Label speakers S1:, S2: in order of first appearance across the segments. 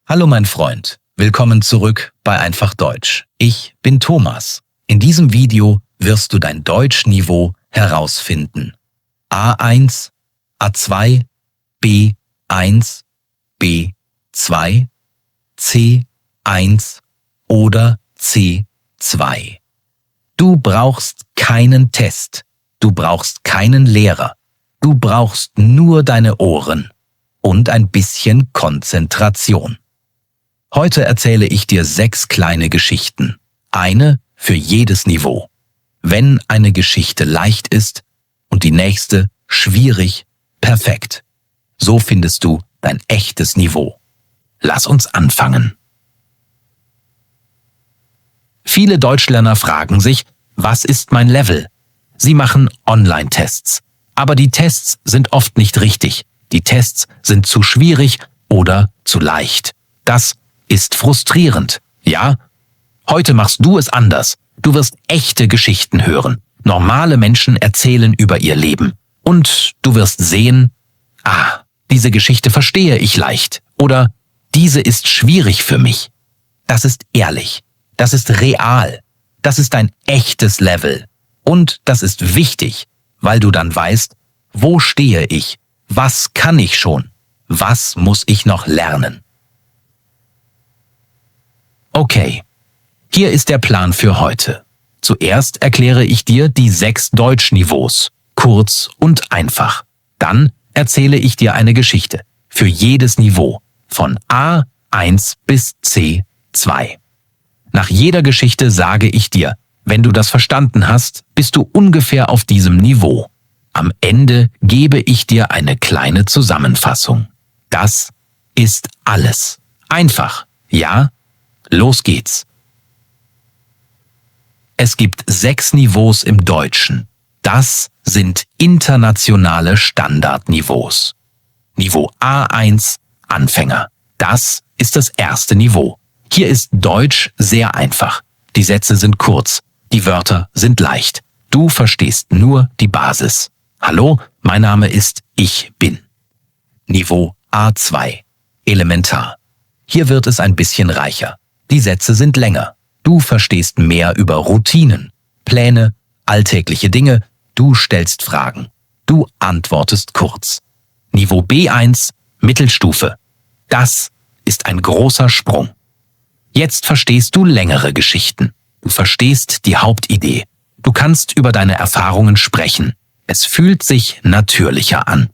S1: Hallo mein Freund, willkommen zurück bei Einfach Deutsch. Ich bin Thomas. In diesem Video wirst du dein Deutschniveau herausfinden. A1, A2, B1, B2, C1 oder C2. Du brauchst keinen Test, du brauchst keinen Lehrer, du brauchst nur deine Ohren und ein bisschen Konzentration. Heute erzähle ich dir 6 kleine Geschichten, eine für jedes Niveau. Wenn eine Geschichte leicht ist und die nächste schwierig, perfekt. So findest du dein echtes Niveau. Lass uns anfangen. Viele Deutschlerner fragen sich, was ist mein Level? Sie machen Online-Tests. Aber die Tests sind oft nicht richtig. Die Tests sind zu schwierig oder zu leicht. Das ist frustrierend, ja? Heute machst du es anders. Du wirst echte Geschichten hören. Normale Menschen erzählen über ihr Leben. Und du wirst sehen, diese Geschichte verstehe ich leicht. Oder diese ist schwierig für mich. Das ist ehrlich. Das ist real. Das ist ein echtes Level. Und das ist wichtig, weil du dann weißt, wo stehe ich? Was kann ich schon? Was muss ich noch lernen? Okay, hier ist der Plan für heute. Zuerst erkläre ich dir die 6 Deutschniveaus, kurz und einfach. Dann erzähle ich dir eine Geschichte für jedes Niveau, von A1 bis C2. Nach jeder Geschichte sage ich dir, wenn du das verstanden hast, bist du ungefähr auf diesem Niveau. Am Ende gebe ich dir eine kleine Zusammenfassung. Das ist alles. Einfach, ja? Los geht's. Es gibt 6 Niveaus im Deutschen. Das sind internationale Standardniveaus. Niveau A1, Anfänger. Das ist das erste Niveau. Hier ist Deutsch sehr einfach. Die Sätze sind kurz, die Wörter sind leicht. Du verstehst nur die Basis. Hallo, mein Name ist Ich bin. Niveau A2, elementar. Hier wird es ein bisschen reicher. Die Sätze sind länger. Du verstehst mehr über Routinen, Pläne, alltägliche Dinge. Du stellst Fragen. Du antwortest kurz. Niveau B1, Mittelstufe. Das ist ein großer Sprung. Jetzt verstehst du längere Geschichten. Du verstehst die Hauptidee. Du kannst über deine Erfahrungen sprechen. Es fühlt sich natürlicher an.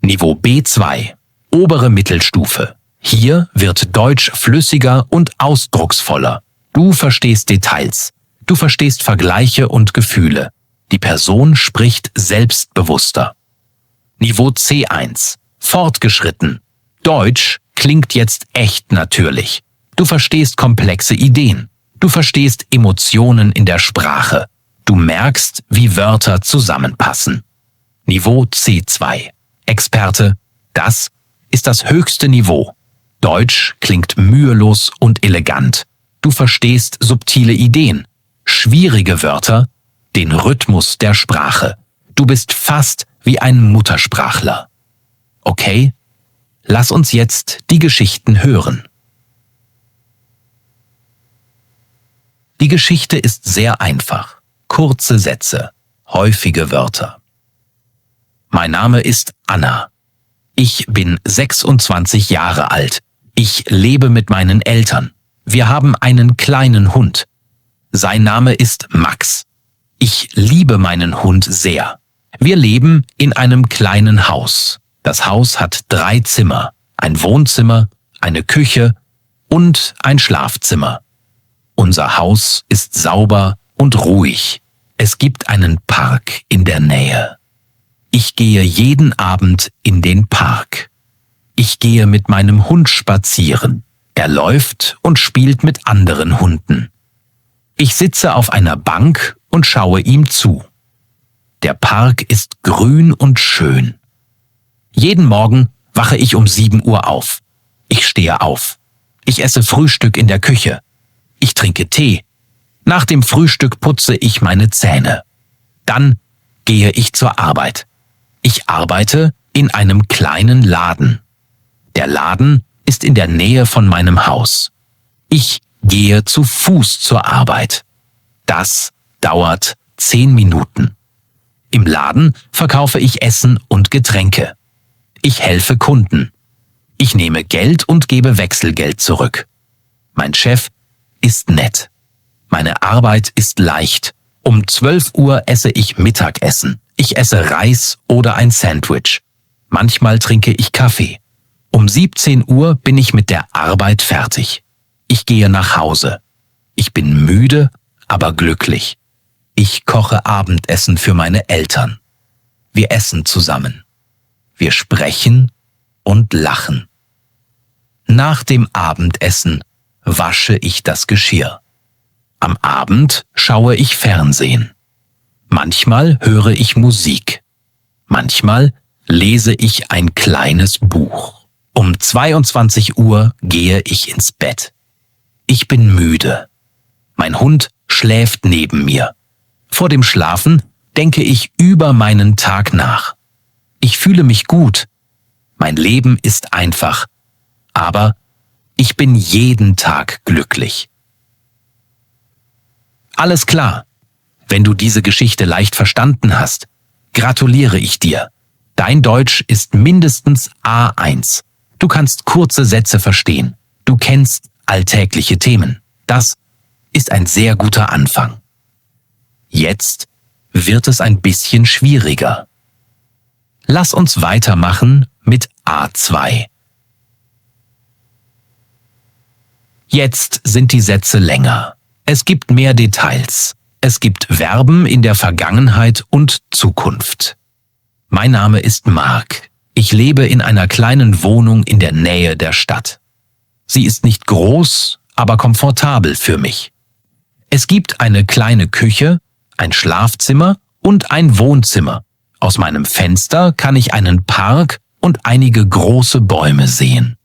S1: Niveau B2, obere Mittelstufe. Hier wird Deutsch flüssiger und ausdrucksvoller. Du verstehst Details. Du verstehst Vergleiche und Gefühle. Die Person spricht selbstbewusster. Niveau C1, fortgeschritten. Deutsch klingt jetzt echt natürlich. Du verstehst komplexe Ideen. Du verstehst Emotionen in der Sprache. Du merkst, wie Wörter zusammenpassen. Niveau C2, Experte. Das ist das höchste Niveau. Deutsch klingt mühelos und elegant. Du verstehst subtile Ideen, schwierige Wörter, den Rhythmus der Sprache. Du bist fast wie ein Muttersprachler. Okay? Lass uns jetzt die Geschichten hören. Die Geschichte ist sehr einfach. Kurze Sätze, häufige Wörter. Mein Name ist Anna. Ich bin 26 Jahre alt. Ich lebe mit meinen Eltern. Wir haben einen kleinen Hund. Sein Name ist Max. Ich liebe meinen Hund sehr. Wir leben in einem kleinen Haus. Das Haus hat 3 Zimmer, ein Wohnzimmer, eine Küche und ein Schlafzimmer. Unser Haus ist sauber und ruhig. Es gibt einen Park in der Nähe. Ich gehe jeden Abend in den Park. Ich gehe mit meinem Hund spazieren. Er läuft und spielt mit anderen Hunden. Ich sitze auf einer Bank und schaue ihm zu. Der Park ist grün und schön. Jeden Morgen wache ich um 7 Uhr auf. Ich stehe auf. Ich esse Frühstück in der Küche. Ich trinke Tee. Nach dem Frühstück putze ich meine Zähne. Dann gehe ich zur Arbeit. Ich arbeite in einem kleinen Laden. Der Laden ist in der Nähe von meinem Haus. Ich gehe zu Fuß zur Arbeit. Das dauert 10 Minuten. Im Laden verkaufe ich Essen und Getränke. Ich helfe Kunden. Ich nehme Geld und gebe Wechselgeld zurück. Mein Chef ist nett. Meine Arbeit ist leicht. Um 12 Uhr esse ich Mittagessen. Ich esse Reis oder ein Sandwich. Manchmal trinke ich Kaffee. Um 17 Uhr bin ich mit der Arbeit fertig. Ich gehe nach Hause. Ich bin müde, aber glücklich. Ich koche Abendessen für meine Eltern. Wir essen zusammen. Wir sprechen und lachen. Nach dem Abendessen wasche ich das Geschirr. Am Abend schaue ich Fernsehen. Manchmal höre ich Musik. Manchmal lese ich ein kleines Buch. Um 22 Uhr gehe ich ins Bett. Ich bin müde. Mein Hund schläft neben mir. Vor dem Schlafen denke ich über meinen Tag nach. Ich fühle mich gut. Mein Leben ist einfach. Aber ich bin jeden Tag glücklich. Alles klar. Wenn du diese Geschichte leicht verstanden hast, gratuliere ich dir. Dein Deutsch ist mindestens A1. Du kannst kurze Sätze verstehen. Du kennst alltägliche Themen. Das ist ein sehr guter Anfang. Jetzt wird es ein bisschen schwieriger. Lass uns weitermachen mit A2. Jetzt sind die Sätze länger. Es gibt mehr Details. Es gibt Verben in der Vergangenheit und Zukunft. Mein Name ist Mark. Ich lebe in einer kleinen Wohnung in der Nähe der Stadt. Sie ist nicht groß, aber komfortabel für mich. Es gibt eine kleine Küche, ein Schlafzimmer und ein Wohnzimmer. Aus meinem Fenster kann ich einen Park und einige große Bäume sehen.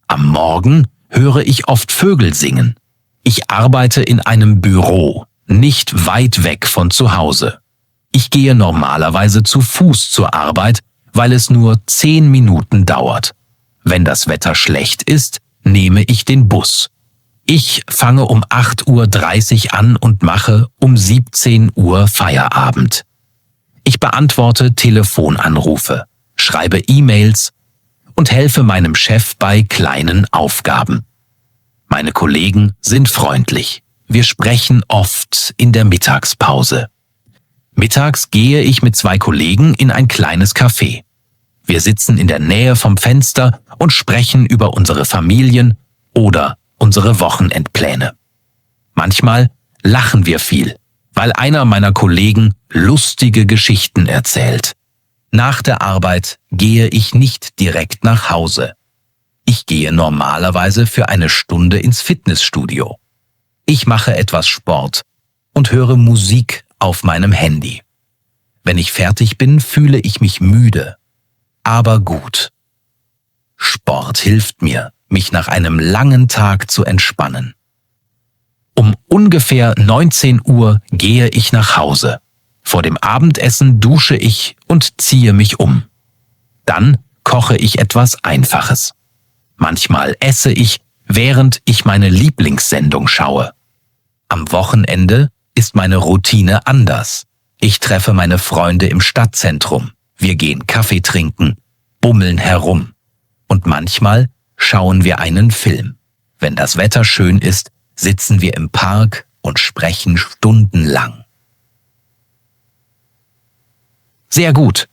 S1: Am Morgen höre ich oft Vögel singen. Ich arbeite in einem Büro, nicht weit weg von zu Hause. Ich gehe normalerweise zu Fuß zur Arbeit, weil es nur 10 Minuten dauert. Wenn das Wetter schlecht ist, nehme ich den Bus. Ich fange um 8:30 Uhr an und mache um 17 Uhr Feierabend. Ich beantworte Telefonanrufe, schreibe E-Mails und helfe meinem Chef bei kleinen Aufgaben. Meine Kollegen sind freundlich. Wir sprechen oft in der Mittagspause. Mittags gehe ich mit 2 Kollegen in ein kleines Café. Wir sitzen in der Nähe vom Fenster und sprechen über unsere Familien oder unsere Wochenendpläne. Manchmal lachen wir viel, weil einer meiner Kollegen lustige Geschichten erzählt. Nach der Arbeit gehe ich nicht direkt nach Hause. Ich gehe normalerweise für eine Stunde ins Fitnessstudio. Ich mache etwas Sport und höre Musik auf meinem Handy. Wenn ich fertig bin, fühle ich mich müde, aber gut. Sport hilft mir, mich nach einem langen Tag zu entspannen. Um ungefähr 19 Uhr gehe ich nach Hause. Vor dem Abendessen dusche ich und ziehe mich um. Dann koche ich etwas Einfaches. Manchmal esse ich, während ich meine Lieblingssendung schaue. Am Wochenende ist meine Routine anders. Ich treffe meine Freunde im Stadtzentrum. Wir gehen Kaffee trinken, bummeln herum. Und manchmal schauen wir einen Film. Wenn das Wetter schön ist, sitzen wir im Park und sprechen stundenlang. Sehr gut.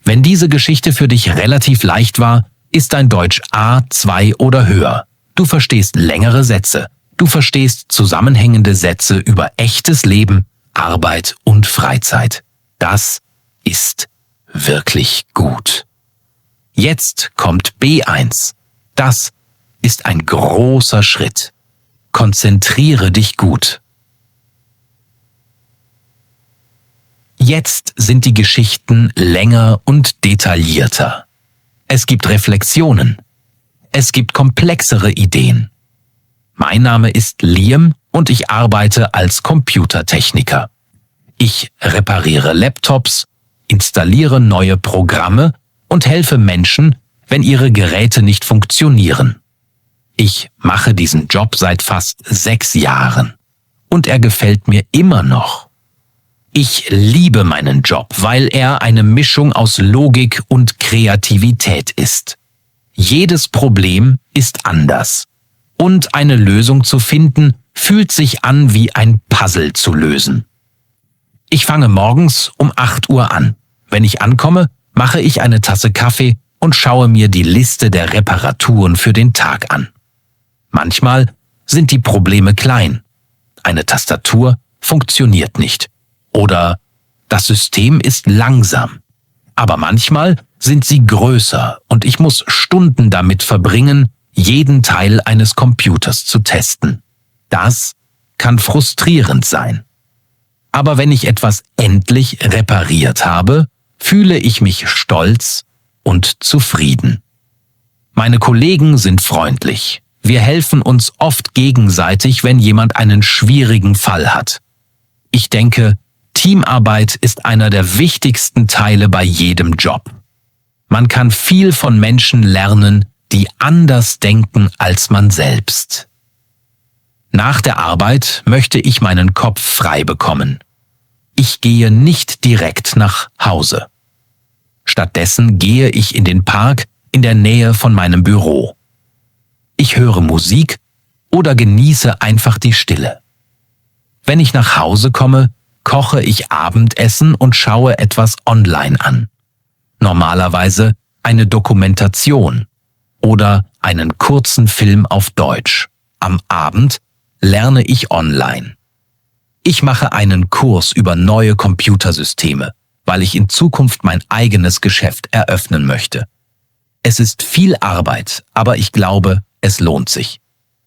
S1: Wenn diese Geschichte für dich relativ leicht war, ist dein Deutsch A2 oder höher. Du verstehst längere Sätze. Du verstehst zusammenhängende Sätze über echtes Leben, Arbeit und Freizeit. Das ist wirklich gut. Jetzt kommt B1. Das ist ein großer Schritt. Konzentriere dich gut. Jetzt sind die Geschichten länger und detaillierter. Es gibt Reflexionen. Es gibt komplexere Ideen. Mein Name ist Liam und ich arbeite als Computertechniker. Ich repariere Laptops, installiere neue Programme und helfe Menschen, wenn ihre Geräte nicht funktionieren. Ich mache diesen Job seit fast 6 Jahren und er gefällt mir immer noch. Ich liebe meinen Job, weil er eine Mischung aus Logik und Kreativität ist. Jedes Problem ist anders und eine Lösung zu finden, fühlt sich an wie ein Puzzle zu lösen. Ich fange morgens um 8 Uhr an. Wenn ich ankomme, mache ich eine Tasse Kaffee und schaue mir die Liste der Reparaturen für den Tag an. Manchmal sind die Probleme klein. Eine Tastatur funktioniert nicht. Oder das System ist langsam. Aber manchmal sind sie größer und ich muss Stunden damit verbringen, jeden Teil eines Computers zu testen. Das kann frustrierend sein. Aber wenn ich etwas endlich repariert habe, fühle ich mich stolz und zufrieden. Meine Kollegen sind freundlich. Wir helfen uns oft gegenseitig, wenn jemand einen schwierigen Fall hat. Ich denke, Teamarbeit ist einer der wichtigsten Teile bei jedem Job. Man kann viel von Menschen lernen, die anders denken als man selbst. Nach der Arbeit möchte ich meinen Kopf frei bekommen. Ich gehe nicht direkt nach Hause. Stattdessen gehe ich in den Park in der Nähe von meinem Büro. Ich höre Musik oder genieße einfach die Stille. Wenn ich nach Hause komme, koche ich Abendessen und schaue etwas online an. Normalerweise eine Dokumentation oder einen kurzen Film auf Deutsch. Am Abend lerne ich online. Ich mache einen Kurs über neue Computersysteme, weil ich in Zukunft mein eigenes Geschäft eröffnen möchte. Es ist viel Arbeit, aber ich glaube, es lohnt sich.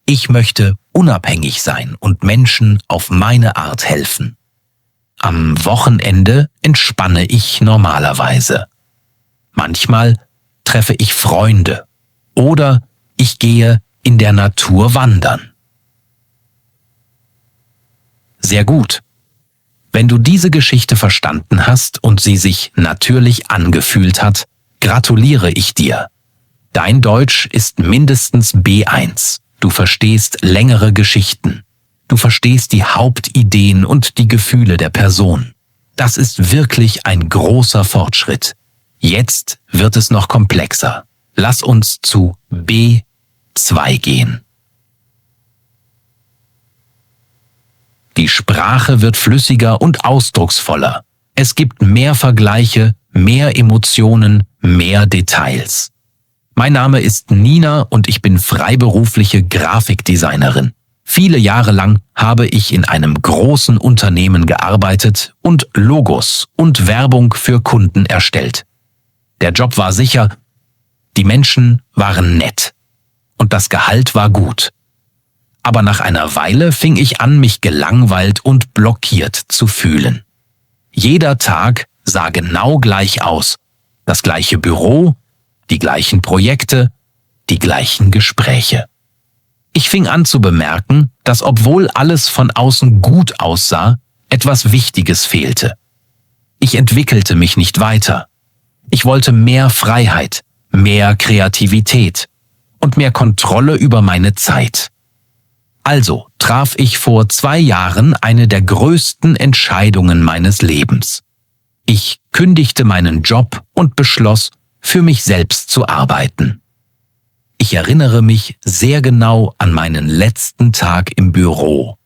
S1: Ich möchte unabhängig sein und Menschen auf meine Art helfen. Am Wochenende entspanne ich normalerweise. Manchmal treffe ich Freunde oder ich gehe in der Natur wandern. Sehr gut. Wenn du diese Geschichte verstanden hast und sie sich natürlich angefühlt hat, gratuliere ich dir. Dein Deutsch ist mindestens B1. Du verstehst längere Geschichten. Du verstehst die Hauptideen und die Gefühle der Person. Das ist wirklich ein großer Fortschritt. Jetzt wird es noch komplexer. Lass uns zu B2 gehen. Die Sprache wird flüssiger und ausdrucksvoller. Es gibt mehr Vergleiche, mehr Emotionen, mehr Details. Mein Name ist Nina und ich bin freiberufliche Grafikdesignerin. Viele Jahre lang habe ich in einem großen Unternehmen gearbeitet und Logos und Werbung für Kunden erstellt. Der Job war sicher, die Menschen waren nett und das Gehalt war gut. Aber nach einer Weile fing ich an, mich gelangweilt und blockiert zu fühlen. Jeder Tag sah genau gleich aus. Das gleiche Büro, die gleichen Projekte, die gleichen Gespräche. Ich fing an zu bemerken, dass obwohl alles von außen gut aussah, etwas Wichtiges fehlte. Ich entwickelte mich nicht weiter. Ich wollte mehr Freiheit, mehr Kreativität und mehr Kontrolle über meine Zeit. Also traf ich vor 2 Jahren eine der größten Entscheidungen meines Lebens. Ich kündigte meinen Job und beschloss, für mich selbst zu arbeiten. Ich erinnere mich sehr genau an meinen letzten Tag im Büro.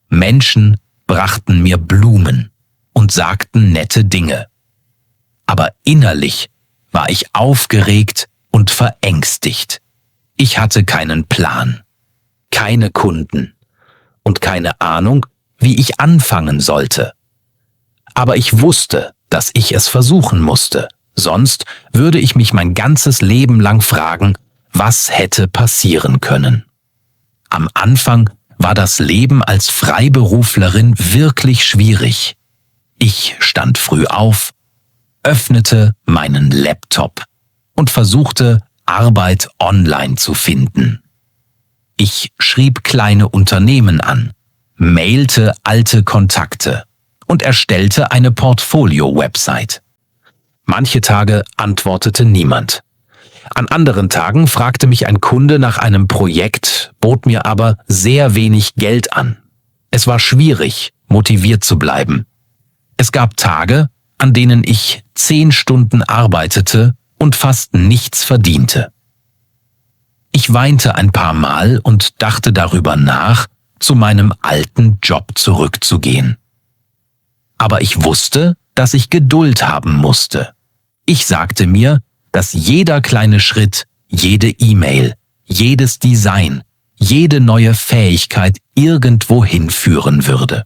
S1: Menschen brachten mir Blumen und sagten nette Dinge. Aber innerlich war ich aufgeregt und verängstigt. Ich hatte keinen Plan, keine Kunden und keine Ahnung, wie ich anfangen sollte. Aber ich wusste, dass ich es versuchen musste, sonst würde ich mich mein ganzes Leben lang fragen, was hätte passieren können. Am Anfang war das Leben als Freiberuflerin wirklich schwierig. Ich stand früh auf, öffnete meinen Laptop und versuchte, Arbeit online zu finden. Ich schrieb kleine Unternehmen an, mailte alte Kontakte und erstellte eine Portfolio-Website. Manche Tage antwortete niemand. An anderen Tagen fragte mich ein Kunde nach einem Projekt, bot mir aber sehr wenig Geld an. Es war schwierig, motiviert zu bleiben. Es gab Tage, an denen ich 10 Stunden arbeitete und fast nichts verdiente. Ich weinte ein paar Mal und dachte darüber nach, zu meinem alten Job zurückzugehen. Aber ich wusste, dass ich Geduld haben musste. Ich sagte mir, dass jeder kleine Schritt, jede E-Mail, jedes Design, jede neue Fähigkeit irgendwo hinführen würde.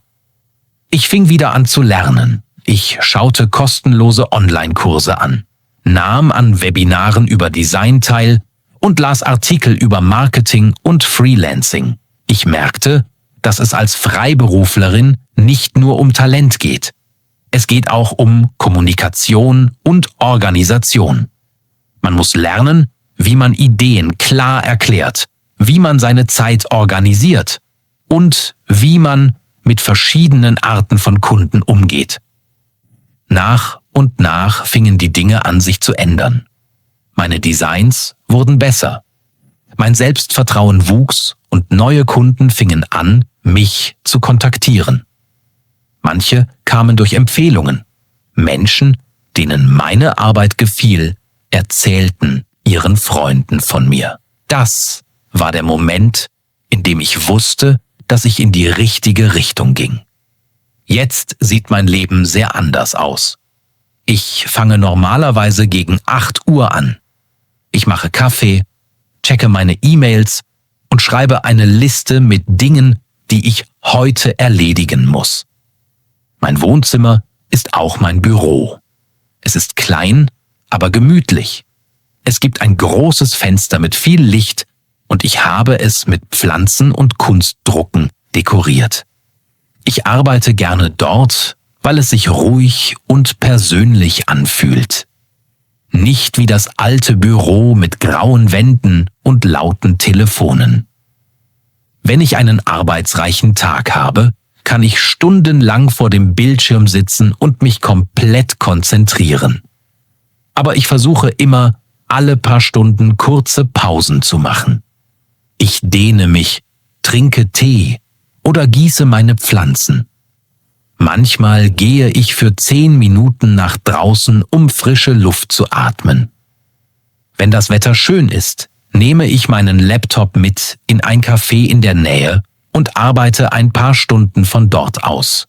S1: Ich fing wieder an zu lernen. Ich schaute kostenlose Online-Kurse an, nahm an Webinaren über Design teil und las Artikel über Marketing und Freelancing. Ich merkte, dass es als Freiberuflerin nicht nur um Talent geht. Es geht auch um Kommunikation und Organisation. Man muss lernen, wie man Ideen klar erklärt, wie man seine Zeit organisiert und wie man mit verschiedenen Arten von Kunden umgeht. Nach und nach fingen die Dinge an, sich zu ändern. Meine Designs wurden besser. Mein Selbstvertrauen wuchs und neue Kunden fingen an, mich zu kontaktieren. Manche kamen durch Empfehlungen. Menschen, denen meine Arbeit gefiel, erzählten ihren Freunden von mir. Das war der Moment, in dem ich wusste, dass ich in die richtige Richtung ging. Jetzt sieht mein Leben sehr anders aus. Ich fange normalerweise gegen 8 Uhr an. Ich mache Kaffee, checke meine E-Mails und schreibe eine Liste mit Dingen, die ich heute erledigen muss. Mein Wohnzimmer ist auch mein Büro. Es ist klein, aber gemütlich. Es gibt ein großes Fenster mit viel Licht und ich habe es mit Pflanzen und Kunstdrucken dekoriert. Ich arbeite gerne dort, weil es sich ruhig und persönlich anfühlt. Nicht wie das alte Büro mit grauen Wänden und lauten Telefonen. Wenn ich einen arbeitsreichen Tag habe, kann ich stundenlang vor dem Bildschirm sitzen und mich komplett konzentrieren. Aber ich versuche immer, alle paar Stunden kurze Pausen zu machen. Ich dehne mich, trinke Tee oder gieße meine Pflanzen. Manchmal gehe ich für 10 Minuten nach draußen, um frische Luft zu atmen. Wenn das Wetter schön ist, nehme ich meinen Laptop mit in ein Café in der Nähe und arbeite ein paar Stunden von dort aus.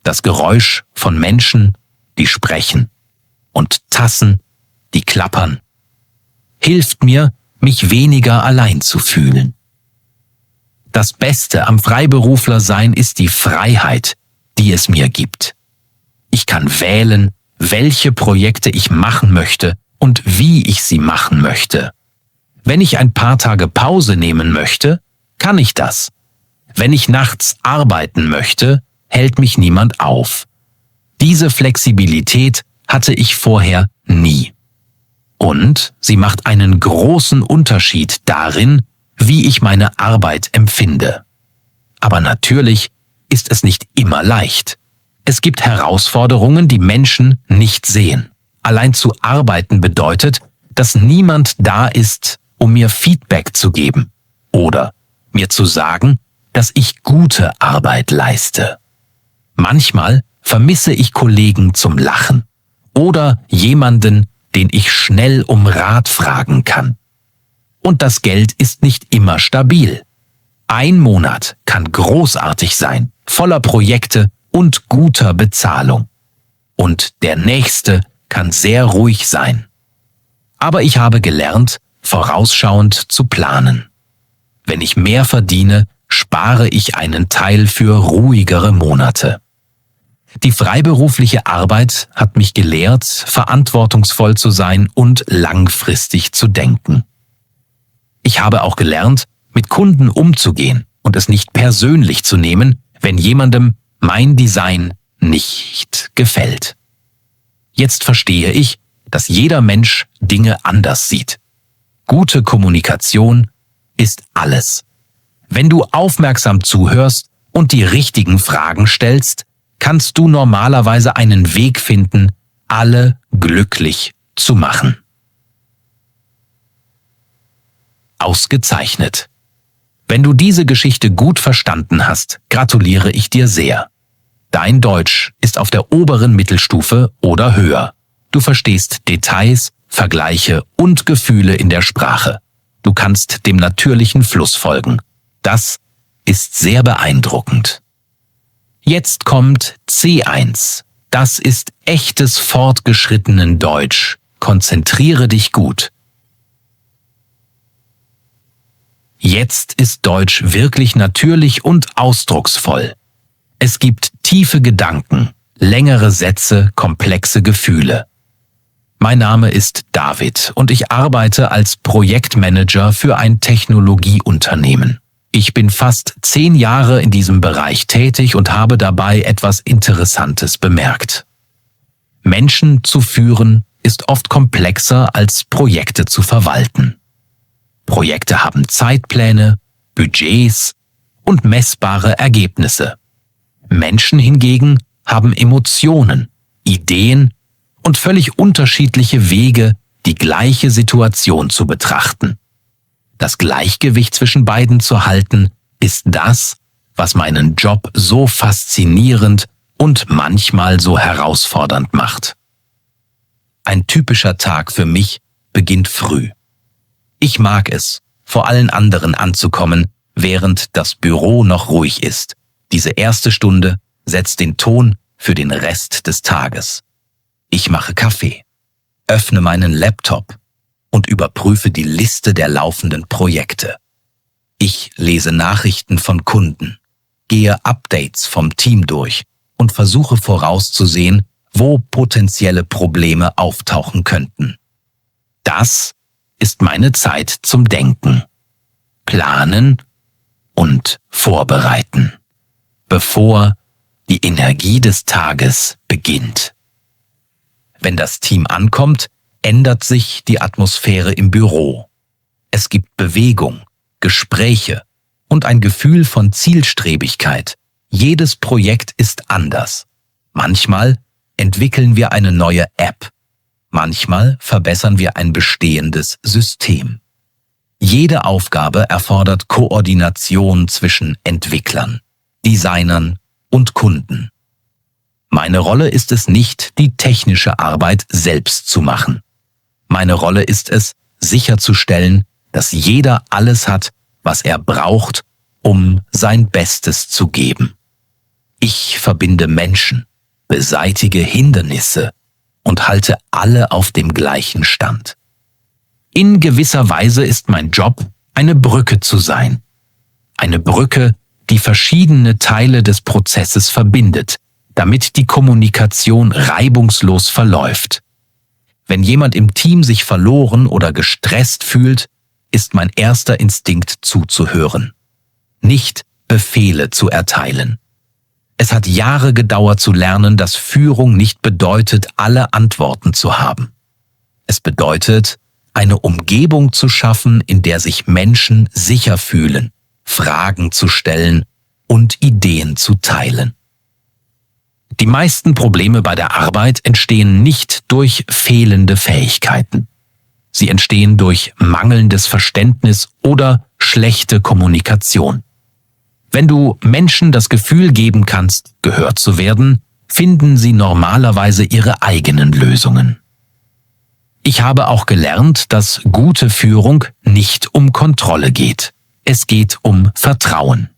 S1: Das Geräusch von Menschen, die sprechen, und Tassen, die klappern, hilft mir, mich weniger allein zu fühlen. Das Beste am Freiberuflersein ist die Freiheit, die es mir gibt. Ich kann wählen, welche Projekte ich machen möchte und wie ich sie machen möchte. Wenn ich ein paar Tage Pause nehmen möchte, kann ich das. Wenn ich nachts arbeiten möchte, hält mich niemand auf. Diese Flexibilität hatte ich vorher nie. Und sie macht einen großen Unterschied darin, wie ich meine Arbeit empfinde. Aber natürlich ist es nicht immer leicht. Es gibt Herausforderungen, die Menschen nicht sehen. Allein zu arbeiten bedeutet, dass niemand da ist, um mir Feedback zu geben oder mir zu sagen, dass ich gute Arbeit leiste. Manchmal vermisse ich Kollegen zum Lachen oder jemanden, den ich schnell um Rat fragen kann. Und das Geld ist nicht immer stabil. Ein Monat kann großartig sein, voller Projekte und guter Bezahlung. Und der nächste kann sehr ruhig sein. Aber ich habe gelernt, vorausschauend zu planen. Wenn ich mehr verdiene, spare ich einen Teil für ruhigere Monate. Die freiberufliche Arbeit hat mich gelehrt, verantwortungsvoll zu sein und langfristig zu denken. Ich habe auch gelernt, mit Kunden umzugehen und es nicht persönlich zu nehmen, wenn jemandem mein Design nicht gefällt. Jetzt verstehe ich, dass jeder Mensch Dinge anders sieht. Gute Kommunikation ist alles. Wenn du aufmerksam zuhörst und die richtigen Fragen stellst, kannst du normalerweise einen Weg finden, alle glücklich zu machen. Ausgezeichnet. Wenn du diese Geschichte gut verstanden hast, gratuliere ich dir sehr. Dein Deutsch ist auf der oberen Mittelstufe oder höher. Du verstehst Details, Vergleiche und Gefühle in der Sprache. Du kannst dem natürlichen Fluss folgen. Das ist sehr beeindruckend. Jetzt kommt C1. Das ist echtes fortgeschrittenen Deutsch. Konzentriere dich gut. Jetzt ist Deutsch wirklich natürlich und ausdrucksvoll. Es gibt tiefe Gedanken, längere Sätze, komplexe Gefühle. Mein Name ist David und ich arbeite als Projektmanager für ein Technologieunternehmen. Ich bin fast 10 Jahre in diesem Bereich tätig und habe dabei etwas Interessantes bemerkt. Menschen zu führen ist oft komplexer als Projekte zu verwalten. Projekte haben Zeitpläne, Budgets und messbare Ergebnisse. Menschen hingegen haben Emotionen, Ideen und völlig unterschiedliche Wege, die gleiche Situation zu betrachten. Das Gleichgewicht zwischen beiden zu halten, ist das, was meinen Job so faszinierend und manchmal so herausfordernd macht. Ein typischer Tag für mich beginnt früh. Ich mag es, vor allen anderen anzukommen, während das Büro noch ruhig ist. Diese erste Stunde setzt den Ton für den Rest des Tages. Ich mache Kaffee, öffne meinen Laptop und überprüfe die Liste der laufenden Projekte. Ich lese Nachrichten von Kunden, gehe Updates vom Team durch und versuche vorauszusehen, wo potenzielle Probleme auftauchen könnten. Das ist meine Zeit zum Denken, Planen und Vorbereiten, bevor die Energie des Tages beginnt. Wenn das Team ankommt, ändert sich die Atmosphäre im Büro. Es gibt Bewegung, Gespräche und ein Gefühl von Zielstrebigkeit. Jedes Projekt ist anders. Manchmal entwickeln wir eine neue App. Manchmal verbessern wir ein bestehendes System. Jede Aufgabe erfordert Koordination zwischen Entwicklern, Designern und Kunden. Meine Rolle ist es nicht, die technische Arbeit selbst zu machen. Meine Rolle ist es, sicherzustellen, dass jeder alles hat, was er braucht, um sein Bestes zu geben. Ich verbinde Menschen, beseitige Hindernisse und halte alle auf dem gleichen Stand. In gewisser Weise ist mein Job, eine Brücke zu sein. Eine Brücke, die verschiedene Teile des Prozesses verbindet, damit die Kommunikation reibungslos verläuft. Wenn jemand im Team sich verloren oder gestresst fühlt, ist mein erster Instinkt zuzuhören, nicht Befehle zu erteilen. Es hat Jahre gedauert zu lernen, dass Führung nicht bedeutet, alle Antworten zu haben. Es bedeutet, eine Umgebung zu schaffen, in der sich Menschen sicher fühlen, Fragen zu stellen und Ideen zu teilen. Die meisten Probleme bei der Arbeit entstehen nicht durch fehlende Fähigkeiten. Sie entstehen durch mangelndes Verständnis oder schlechte Kommunikation. Wenn du Menschen das Gefühl geben kannst, gehört zu werden, finden sie normalerweise ihre eigenen Lösungen. Ich habe auch gelernt, dass gute Führung nicht um Kontrolle geht. Es geht um Vertrauen.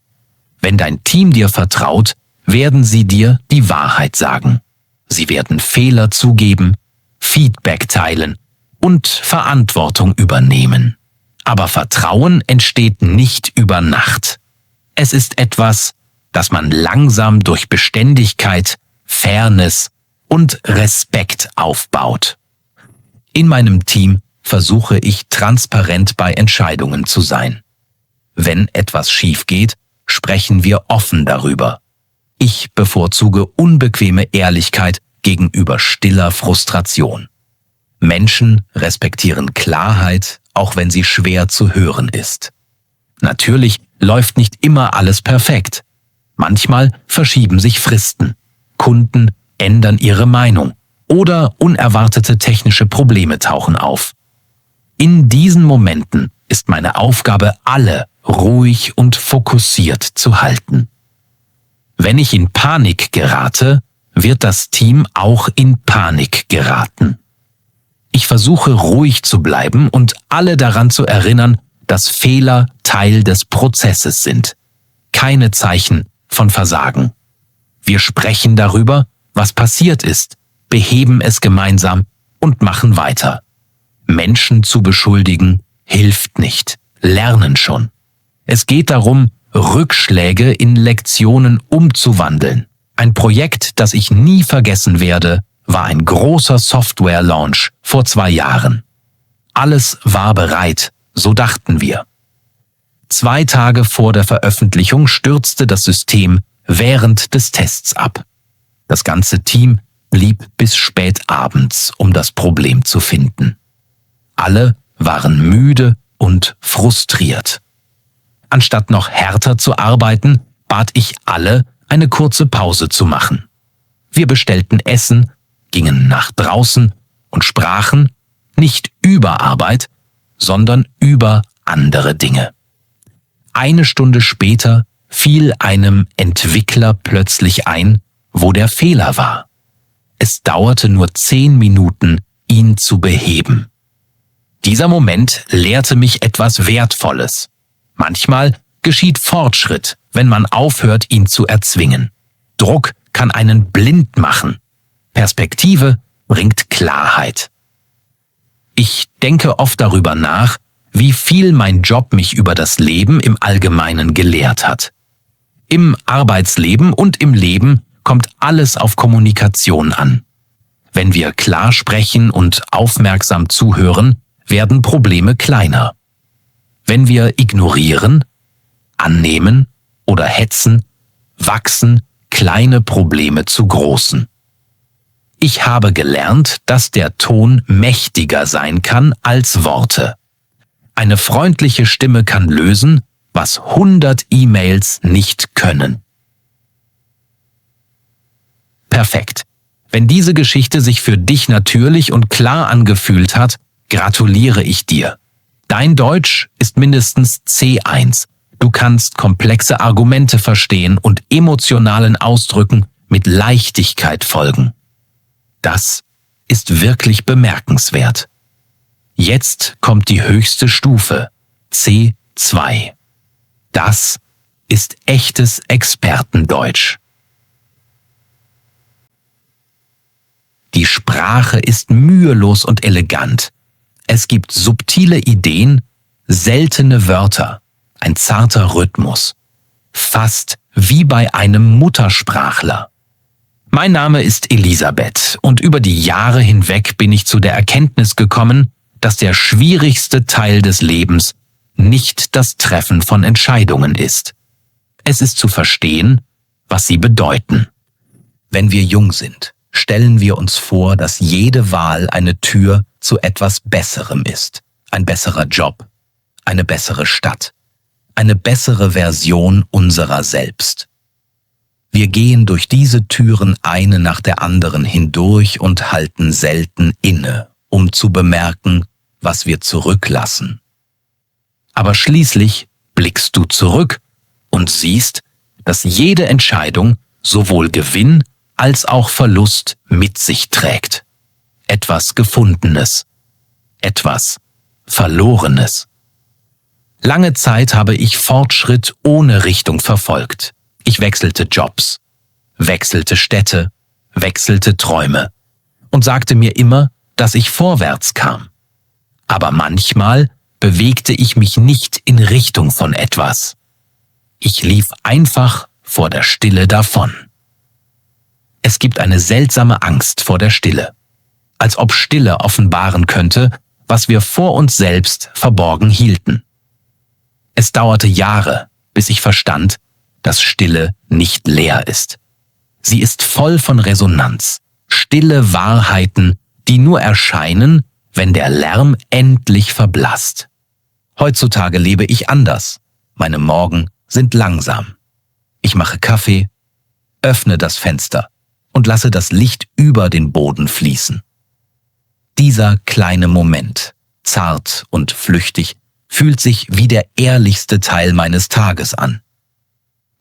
S1: Wenn dein Team dir vertraut, werden sie dir die Wahrheit sagen. Sie werden Fehler zugeben, Feedback teilen und Verantwortung übernehmen. Aber Vertrauen entsteht nicht über Nacht. Es ist etwas, das man langsam durch Beständigkeit, Fairness und Respekt aufbaut. In meinem Team versuche ich transparent bei Entscheidungen zu sein. Wenn etwas schief geht, sprechen wir offen darüber. Ich bevorzuge unbequeme Ehrlichkeit gegenüber stiller Frustration. Menschen respektieren Klarheit, auch wenn sie schwer zu hören ist. Natürlich läuft nicht immer alles perfekt. Manchmal verschieben sich Fristen. Kunden ändern ihre Meinung oder unerwartete technische Probleme tauchen auf. In diesen Momenten ist meine Aufgabe, alle ruhig und fokussiert zu halten. Wenn ich in Panik gerate, wird das Team auch in Panik geraten. Ich versuche ruhig zu bleiben und alle daran zu erinnern, dass Fehler Teil des Prozesses sind. Keine Zeichen von Versagen. Wir sprechen darüber, was passiert ist, beheben es gemeinsam und machen weiter. Menschen zu beschuldigen hilft nicht. Lernen schon. Es geht darum, Rückschläge in Lektionen umzuwandeln. Ein Projekt, das ich nie vergessen werde, war ein großer Software-Launch vor 2 Jahren. Alles war bereit, so dachten wir. 2 Tage vor der Veröffentlichung stürzte das System während des Tests ab. Das ganze Team blieb bis spät abends, um das Problem zu finden. Alle waren müde und frustriert. Anstatt noch härter zu arbeiten, bat ich alle, eine kurze Pause zu machen. Wir bestellten Essen, gingen nach draußen und sprachen nicht über Arbeit, sondern über andere Dinge. 1 Stunde später fiel einem Entwickler plötzlich ein, wo der Fehler war. Es dauerte nur 10 Minuten, ihn zu beheben. Dieser Moment lehrte mich etwas Wertvolles. Manchmal geschieht Fortschritt, wenn man aufhört, ihn zu erzwingen. Druck kann einen blind machen. Perspektive bringt Klarheit. Ich denke oft darüber nach, wie viel mein Job mich über das Leben im Allgemeinen gelehrt hat. Im Arbeitsleben und im Leben kommt alles auf Kommunikation an. Wenn wir klar sprechen und aufmerksam zuhören, werden Probleme kleiner. Wenn wir ignorieren, annehmen oder hetzen, wachsen kleine Probleme zu großen. Ich habe gelernt, dass der Ton mächtiger sein kann als Worte. Eine freundliche Stimme kann lösen, was 100 E-Mails nicht können. Perfekt. Wenn diese Geschichte sich für dich natürlich und klar angefühlt hat, gratuliere ich dir. Dein Deutsch ist mindestens C1. Du kannst komplexe Argumente verstehen und emotionalen Ausdrücken mit Leichtigkeit folgen. Das ist wirklich bemerkenswert. Jetzt kommt die höchste Stufe, C2. Das ist echtes Expertendeutsch. Die Sprache ist mühelos und elegant. Es gibt subtile Ideen, seltene Wörter, ein zarter Rhythmus. Fast wie bei einem Muttersprachler. Mein Name ist Elisabeth und über die Jahre hinweg bin ich zu der Erkenntnis gekommen, dass der schwierigste Teil des Lebens nicht das Treffen von Entscheidungen ist. Es ist zu verstehen, was sie bedeuten. Wenn wir jung sind, stellen wir uns vor, dass jede Wahl eine Tür zu etwas Besserem ist. Ein besserer Job, eine bessere Stadt, eine bessere Version unserer selbst. Wir gehen durch diese Türen eine nach der anderen hindurch und halten selten inne, um zu bemerken, was wir zurücklassen. Aber schließlich blickst du zurück und siehst, dass jede Entscheidung sowohl Gewinn als auch Verlust mit sich trägt. Etwas Gefundenes, etwas Verlorenes. Lange Zeit habe ich Fortschritt ohne Richtung verfolgt. Ich wechselte Jobs, wechselte Städte, wechselte Träume und sagte mir immer, dass ich vorwärts kam. Aber manchmal bewegte ich mich nicht in Richtung von etwas. Ich lief einfach vor der Stille davon. Es gibt eine seltsame Angst vor der Stille, als ob Stille offenbaren könnte, was wir vor uns selbst verborgen hielten. Es dauerte Jahre, bis ich verstand, dass Stille nicht leer ist. Sie ist voll von Resonanz, stille Wahrheiten, die nur erscheinen, wenn der Lärm endlich verblasst. Heutzutage lebe ich anders. Meine Morgen sind langsam. Ich mache Kaffee, öffne das Fenster und lasse das Licht über den Boden fließen. Dieser kleine Moment zart und flüchtig, fühlt sich wie der ehrlichste Teil meines Tages an.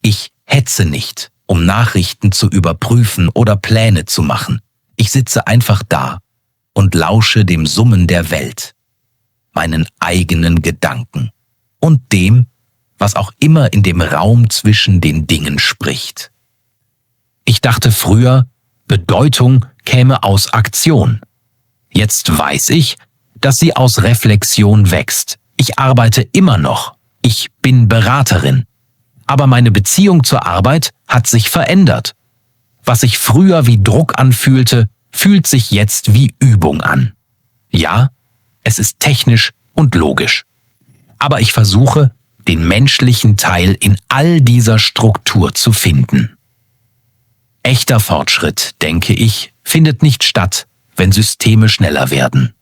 S1: Ich hetze nicht, um Nachrichten zu überprüfen oder Pläne zu machen. Ich sitze einfach da und lausche dem Summen der Welt, meinen eigenen Gedanken und dem, was auch immer in dem Raum zwischen den Dingen spricht. Ich dachte früher, Bedeutung käme aus Aktion. Jetzt weiß ich, dass sie aus Reflexion wächst. Ich arbeite immer noch. Ich bin Beraterin. Aber meine Beziehung zur Arbeit hat sich verändert. Was sich früher wie Druck anfühlte, fühlt sich jetzt wie Übung an. Ja, es ist technisch und logisch. Aber ich versuche, den menschlichen Teil in all dieser Struktur zu finden. Echter Fortschritt, denke ich, findet nicht statt, wenn Systeme schneller werden.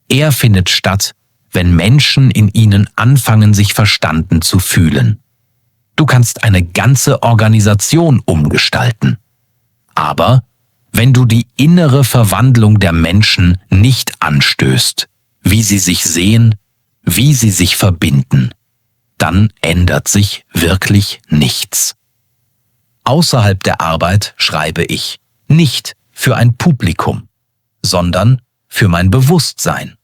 S1: Er findet statt, wenn Menschen in ihnen anfangen, sich verstanden zu fühlen. Du kannst eine ganze Organisation umgestalten. Aber wenn du die innere Verwandlung der Menschen nicht anstößt, wie sie sich sehen, wie sie sich verbinden, dann ändert sich wirklich nichts. Außerhalb der Arbeit schreibe ich nicht für ein Publikum, sondern für mein Bewusstsein.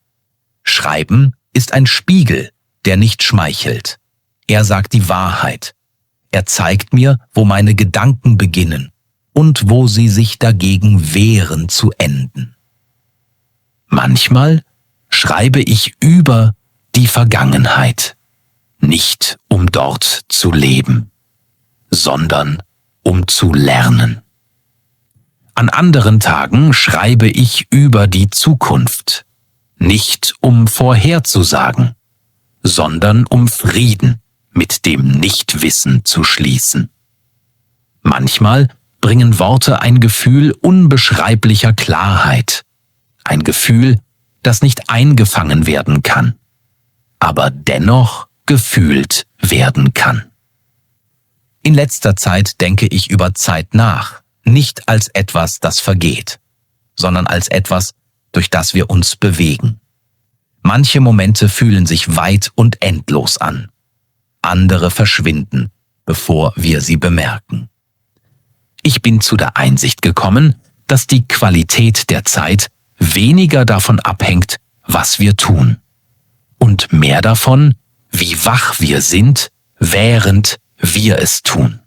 S1: Schreiben ist ein Spiegel, der nicht schmeichelt. Er sagt die Wahrheit. Er zeigt mir, wo meine Gedanken beginnen und wo sie sich dagegen wehren zu enden. Manchmal schreibe ich über die Vergangenheit, nicht um dort zu leben, sondern um zu lernen. An anderen Tagen schreibe ich über die Zukunft, nicht um vorherzusagen, sondern um Frieden mit dem Nichtwissen zu schließen. Manchmal bringen Worte ein Gefühl unbeschreiblicher Klarheit, ein Gefühl, das nicht eingefangen werden kann, aber dennoch gefühlt werden kann. In letzter Zeit denke ich über Zeit nach, nicht als etwas, das vergeht, sondern als etwas, durch das wir uns bewegen. Manche Momente fühlen sich weit und endlos an. Andere verschwinden, bevor wir sie bemerken. Ich bin zu der Einsicht gekommen, dass die Qualität der Zeit weniger davon abhängt, was wir tun, und mehr davon, wie wach wir sind, während wir es tun.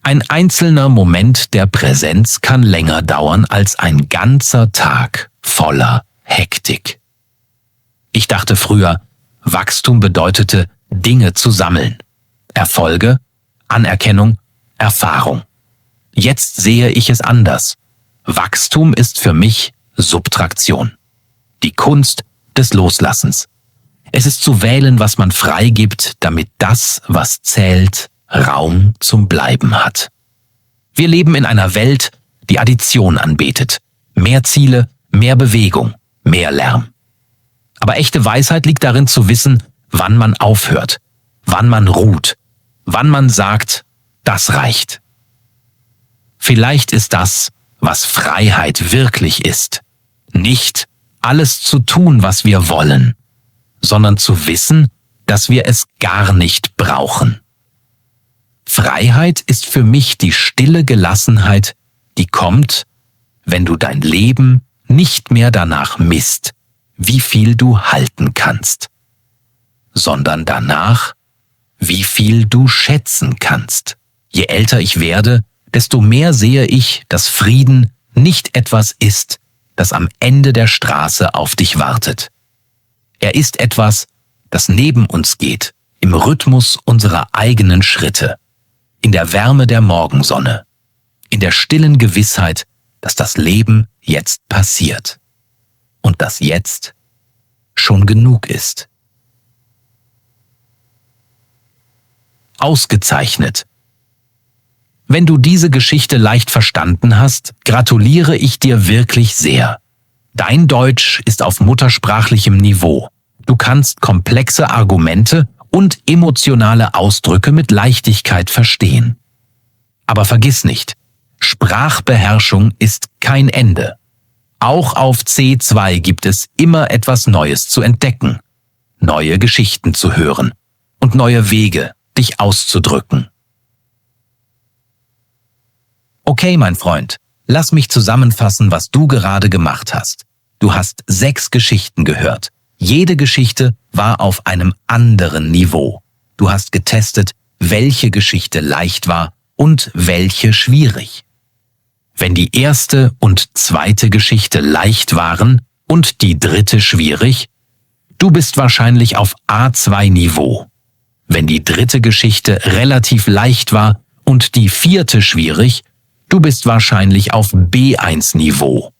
S1: Ein einzelner Moment der Präsenz kann länger dauern als ein ganzer Tag voller Hektik. Ich dachte früher, Wachstum bedeutete, Dinge zu sammeln. Erfolge, Anerkennung, Erfahrung. Jetzt sehe ich es anders. Wachstum ist für mich Subtraktion. Die Kunst des Loslassens. Es ist zu wählen, was man freigibt, damit das, was zählt, Raum zum Bleiben hat. Wir leben in einer Welt, die Addition anbetet. Mehr Ziele, mehr Bewegung, mehr Lärm. Aber echte Weisheit liegt darin zu wissen, wann man aufhört, wann man ruht, wann man sagt, das reicht. Vielleicht ist das, was Freiheit wirklich ist, nicht alles zu tun, was wir wollen, sondern zu wissen, dass wir es gar nicht brauchen. Freiheit ist für mich die stille Gelassenheit, die kommt, wenn du dein Leben nicht mehr danach misst, wie viel du halten kannst, sondern danach, wie viel du schätzen kannst. Je älter ich werde, desto mehr sehe ich, dass Frieden nicht etwas ist, das am Ende der Straße auf dich wartet. Er ist etwas, das neben uns geht, im Rhythmus unserer eigenen Schritte, in der Wärme der Morgensonne, in der stillen Gewissheit, dass das Leben jetzt passiert und dass jetzt schon genug ist. Ausgezeichnet. Wenn du diese Geschichte leicht verstanden hast, gratuliere ich dir wirklich sehr. Dein Deutsch ist auf muttersprachlichem Niveau. Du kannst komplexe Argumente und emotionale Ausdrücke mit Leichtigkeit verstehen. Aber vergiss nicht, Sprachbeherrschung ist kein Ende. Auch auf C2 gibt es immer etwas Neues zu entdecken, neue Geschichten zu hören und neue Wege, dich auszudrücken. Okay, mein Freund, lass mich zusammenfassen, was du gerade gemacht hast. Du hast 6 Geschichten gehört. Jede Geschichte war auf einem anderen Niveau. Du hast getestet, welche Geschichte leicht war und welche schwierig. Wenn die erste und zweite Geschichte leicht waren und die dritte schwierig, du bist wahrscheinlich auf A2-Niveau. Wenn die dritte Geschichte relativ leicht war und die vierte schwierig, du bist wahrscheinlich auf B1-Niveau.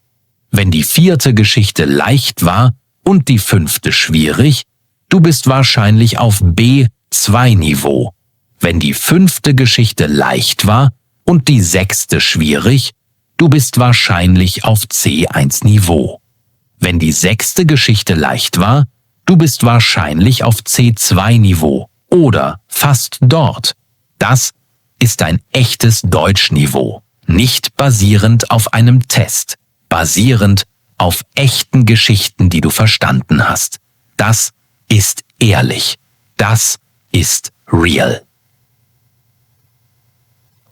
S1: Wenn die vierte Geschichte leicht war und die fünfte schwierig, du bist wahrscheinlich auf B2-Niveau. Wenn die fünfte Geschichte leicht war und die sechste schwierig, du bist wahrscheinlich auf C1-Niveau. Wenn die sechste Geschichte leicht war, du bist wahrscheinlich auf C2-Niveau oder fast dort. Das ist ein echtes Deutschniveau, nicht basierend auf einem Test, basierend auf echten Geschichten, die du verstanden hast. Das ist ehrlich. Das ist real.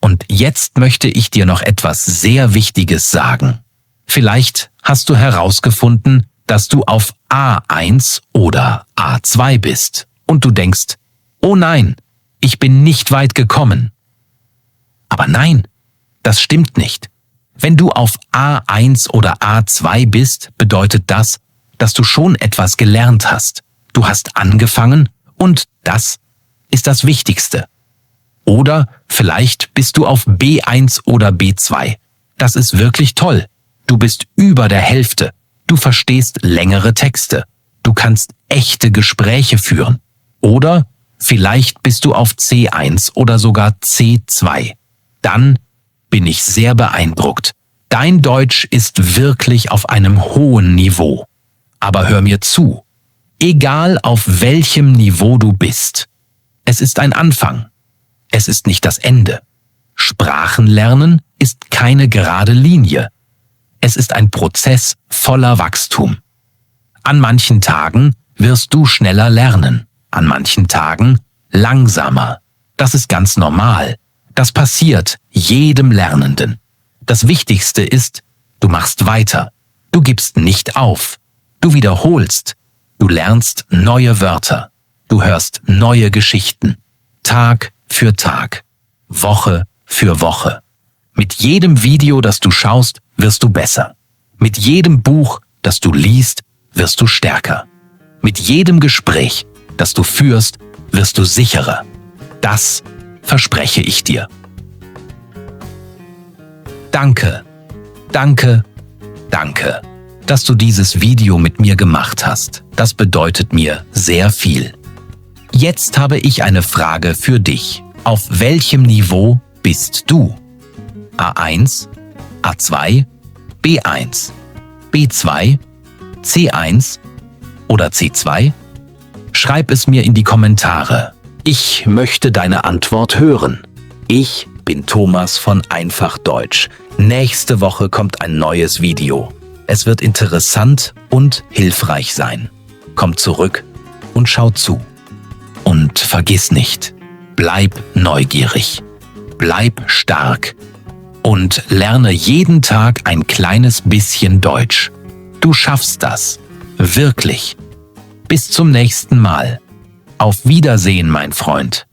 S1: Und jetzt möchte ich dir noch etwas sehr Wichtiges sagen. Vielleicht hast du herausgefunden, dass du auf A1 oder A2 bist und du denkst, oh nein, ich bin nicht weit gekommen. Aber nein, das stimmt nicht. Wenn du auf A1 oder A2 bist, bedeutet das, dass du schon etwas gelernt hast. Du hast angefangen und das ist das Wichtigste. Oder vielleicht bist du auf B1 oder B2. Das ist wirklich toll. Du bist über der Hälfte. Du verstehst längere Texte. Du kannst echte Gespräche führen. Oder vielleicht bist du auf C1 oder sogar C2. Dann bin ich sehr beeindruckt. Dein Deutsch ist wirklich auf einem hohen Niveau. Aber hör mir zu. Egal auf welchem Niveau du bist. Es ist ein Anfang. Es ist nicht das Ende. Sprachenlernen ist keine gerade Linie. Es ist ein Prozess voller Wachstum. An manchen Tagen wirst du schneller lernen, an manchen Tagen langsamer. Das ist ganz normal. Das passiert jedem Lernenden. Das Wichtigste ist, du machst weiter. Du gibst nicht auf. Du wiederholst. Du lernst neue Wörter. Du hörst neue Geschichten. Tag für Tag. Woche für Woche. Mit jedem Video, das du schaust, wirst du besser. Mit jedem Buch, das du liest, wirst du stärker. Mit jedem Gespräch, das du führst, wirst du sicherer. Das verspreche ich dir. Danke, danke, danke, dass du dieses Video mit mir gemacht hast. Das bedeutet mir sehr viel. Jetzt habe ich eine Frage für dich. Auf welchem Niveau bist du? A1, A2, B1, B2, C1 oder C2? Schreib es mir in die Kommentare. Ich möchte deine Antwort hören. Ich bin Thomas von Einfach Deutsch. Nächste Woche kommt ein neues Video. Es wird interessant und hilfreich sein. Komm zurück und schau zu. Und vergiss nicht, bleib neugierig, bleib stark und lerne jeden Tag ein kleines bisschen Deutsch. Du schaffst das. Wirklich. Bis zum nächsten Mal. Auf Wiedersehen, mein Freund.